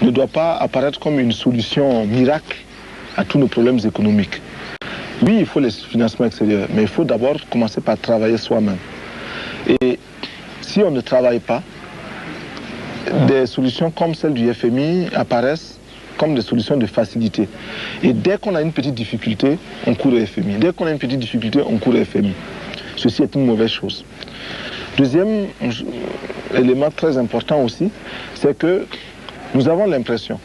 ne doit pas apparaître comme une solution miracle à tous nos problèmes économiques. Oui, il faut les financements extérieurs, mais il faut d'abord commencer par travailler soi-même. Et si on ne travaille pas, des solutions comme celle du FMI apparaissent comme des solutions de facilité. Et dès qu'on a une petite difficulté, on court au FMI. Dès qu'on a une petite difficulté, on court au FMI. Ceci est une mauvaise chose. Deuxième élément très important aussi, c'est que nous avons l'impression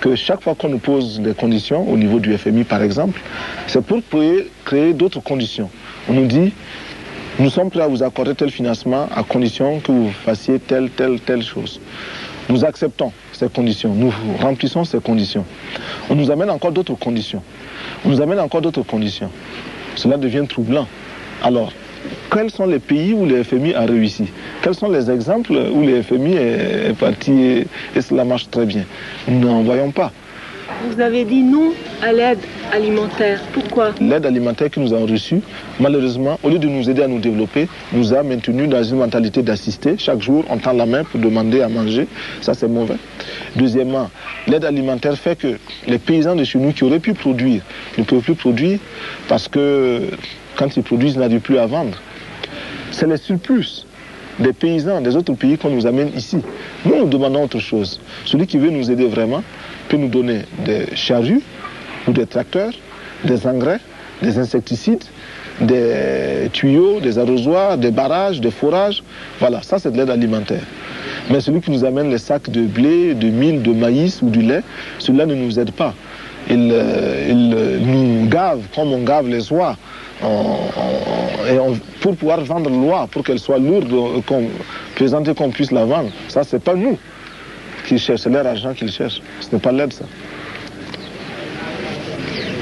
que chaque fois qu'on nous pose des conditions, au niveau du FMI par exemple, c'est pour créer d'autres conditions. On nous dit, nous sommes prêts à vous accorder tel financement à condition que vous fassiez telle chose. Nous acceptons ces conditions, nous remplissons ces conditions. On nous amène encore d'autres conditions. On nous amène encore d'autres conditions. Cela devient troublant. Alors, quels sont les pays où le FMI a réussi? Quels sont les exemples où le FMI est parti et cela marche très bien? Nous n'en voyons pas. Vous avez dit non à l'aide alimentaire. Pourquoi? L'aide alimentaire que nous avons reçue, malheureusement, au lieu de nous aider à nous développer, nous a maintenus dans une mentalité d'assister. Chaque jour, on tend la main pour demander à manger. Ça, c'est mauvais. Deuxièmement, l'aide alimentaire fait que les paysans de chez nous qui auraient pu produire ne peuvent plus produire parce que quand ils produisent, ils n'arrivent plus à vendre. C'est les surplus des paysans des autres pays qu'on nous amène ici. Nous, nous demandons autre chose. Celui qui veut nous aider vraiment peut nous donner des charrues ou des tracteurs, des engrais, des insecticides, des tuyaux, des arrosoirs, des barrages, des forages. Voilà, ça c'est de l'aide alimentaire. Mais celui qui nous amène les sacs de blé, de mil, de maïs ou du lait, celui-là ne nous aide pas. Il nous gave comme on gave les oies. Pour pouvoir vendre l'oie, pour qu'elle soit lourde, présenter qu'on puisse la vendre, ça c'est pas nous qui cherchent, c'est leur argent qu'ils cherchent. Ce n'est pas l'aide ça.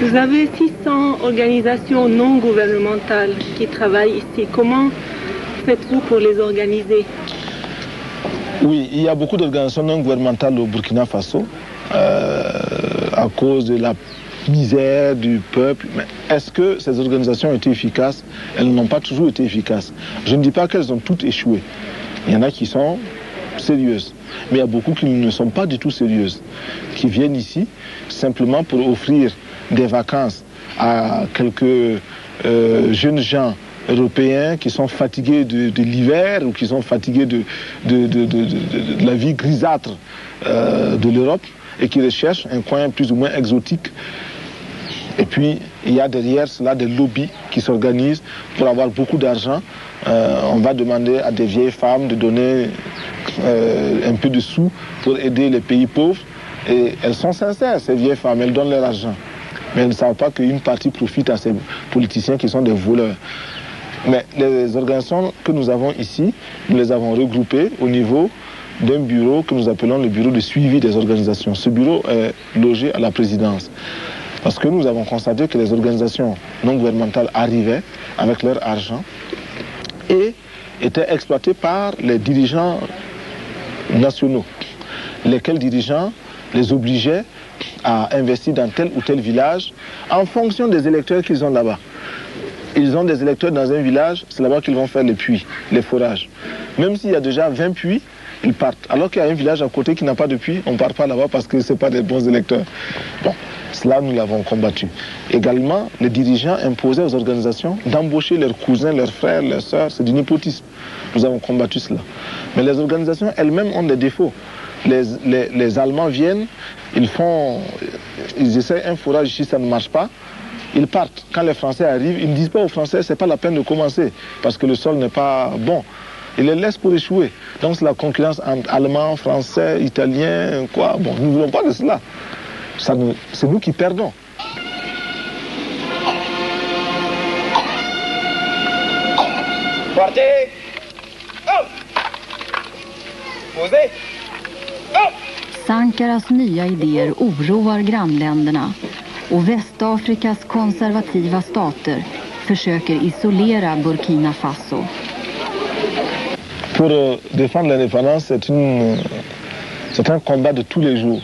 Vous avez 600 organisations non gouvernementales qui travaillent ici. Comment faites-vous pour les organiser? Oui, il y a beaucoup d'organisations non gouvernementales au Burkina Faso à cause de la misère du peuple. Mais est-ce que ces organisations ont été efficaces? Elles n'ont pas toujours été efficaces. Je ne dis pas qu'elles ont toutes échoué. Il y en a qui sont sérieuses. Mais il y a beaucoup qui ne sont pas du tout sérieuses, qui viennent ici simplement pour offrir des vacances à quelques jeunes gens européens qui sont fatigués de l'hiver ou qui sont fatigués de la vie grisâtre de l'Europe et qui recherchent un coin plus ou moins exotique. Et puis, il y a derrière cela des lobbies qui s'organisent pour avoir beaucoup d'argent. On va demander à des vieilles femmes de donner un peu de sous pour aider les pays pauvres. Et elles sont sincères, ces vieilles femmes, elles donnent leur argent. Mais elles ne savent pas qu'une partie profite à ces politiciens qui sont des voleurs. Mais les organisations que nous avons ici, nous les avons regroupées au niveau d'un bureau que nous appelons le bureau de suivi des organisations. Ce bureau est logé à la présidence. Parce que nous avons constaté que les organisations non gouvernementales arrivaient avec leur argent et étaient exploitées par les dirigeants nationaux, lesquels dirigeants les obligeaient à investir dans tel ou tel village en fonction des électeurs qu'ils ont là-bas. Ils ont des électeurs dans un village, c'est là-bas qu'ils vont faire les puits, les forages. Même s'il y a déjà 20 puits, ils partent. Alors qu'il y a un village à côté qui n'a pas de puits, on ne part pas là-bas parce que ce n'est pas des bons électeurs. Bon, cela, nous l'avons combattu. Également, les dirigeants imposaient aux organisations d'embaucher leurs cousins, leurs frères, leurs sœurs. C'est du népotisme. Nous avons combattu cela. Mais les organisations elles-mêmes ont des défauts. Les Allemands viennent, ils essaient un forage ici, ça ne marche pas. Ils partent. Quand les Français arrivent, ils ne disent pas aux Français, c'est pas la peine de commencer, parce que le sol n'est pas bon. Ils les laissent pour échouer. Donc c'est la concurrence entre Allemands, Français, Italiens, quoi. Bon, nous ne voulons pas de cela. C'est nous qui perdons. Partez! Posez! Sankaras nya idéer oroar grannländerna och Västafrikas konservativa stater försöker isolera Burkina Faso. Pour défendre l'indépendance, c'est un combat de tous les jours.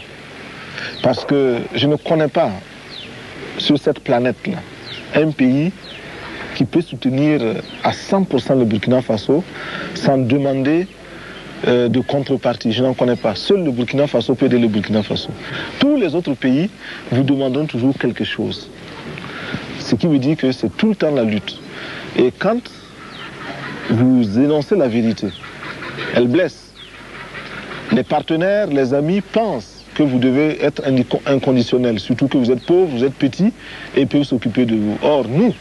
Parce que je ne connais pas sur cette planète-là un pays qui peut soutenir à 100% le Burkina Faso sans demander de contrepartie. Je n'en connais pas. Seul le Burkina Faso peut aider le Burkina Faso. Tous les autres pays vous demandent toujours quelque chose. Ce qui veut dire que c'est tout le temps la lutte. Et quand vous énoncez la vérité, elle blesse. Les partenaires, les amis pensent que vous devez être inconditionnel, surtout que vous êtes pauvre, vous êtes petit et ils peuvent s'occuper de vous. Or, nous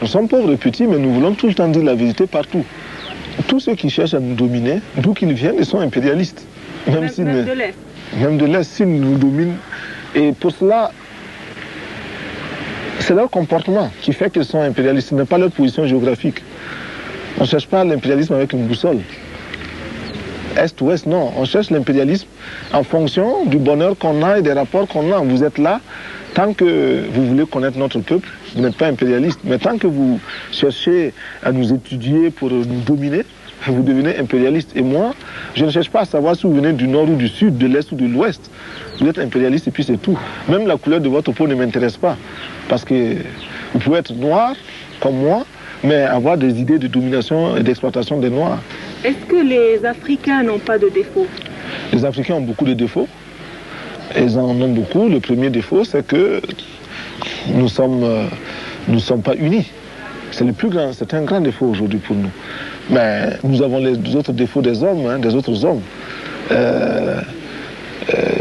sommes pauvres et petits, mais nous voulons tout le temps dire la vérité partout. Tous ceux qui cherchent à nous dominer, d'où qu'ils viennent, ils sont impérialistes. Même de l'Est. Même de l'Est, s'ils nous dominent. Et pour cela, c'est leur comportement qui fait qu'ils sont impérialistes. Ce n'est pas leur position géographique. On ne cherche pas l'impérialisme avec une boussole. Est-ouest, non. On cherche l'impérialisme en fonction du bonheur qu'on a et des rapports qu'on a. Vous êtes là, tant que vous voulez connaître notre peuple, vous n'êtes pas impérialiste. Mais tant que vous cherchez à nous étudier pour nous dominer, vous devenez impérialiste. Et moi, je ne cherche pas à savoir si vous venez du nord ou du sud, de l'est ou de l'ouest. Vous êtes impérialiste et puis c'est tout. Même la couleur de votre peau ne m'intéresse pas. Parce que vous pouvez être noir comme moi, mais avoir des idées de domination et d'exploitation des Noirs. Est-ce que les Africains n'ont pas de défauts? Les Africains ont beaucoup de défauts. Ils en ont beaucoup. Le premier défaut, c'est que nous sommes pas unis. C'est le plus grand, c'est un grand défaut aujourd'hui pour nous. Mais nous avons les autres défauts des hommes, des autres hommes.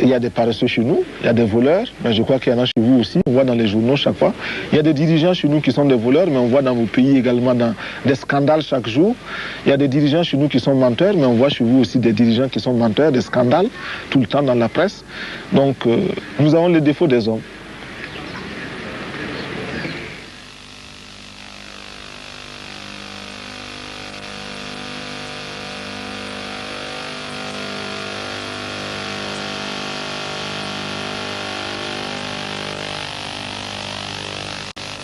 Il y a des paresseux chez nous, il y a des voleurs, mais je crois qu'il y en a chez vous aussi, on voit dans les journaux chaque fois. Il y a des dirigeants chez nous qui sont des voleurs, mais on voit dans vos pays également des scandales chaque jour. Il y a des dirigeants chez nous qui sont menteurs, mais on voit chez vous aussi des dirigeants qui sont menteurs, des scandales, tout le temps dans la presse. Donc, nous avons les défauts des hommes.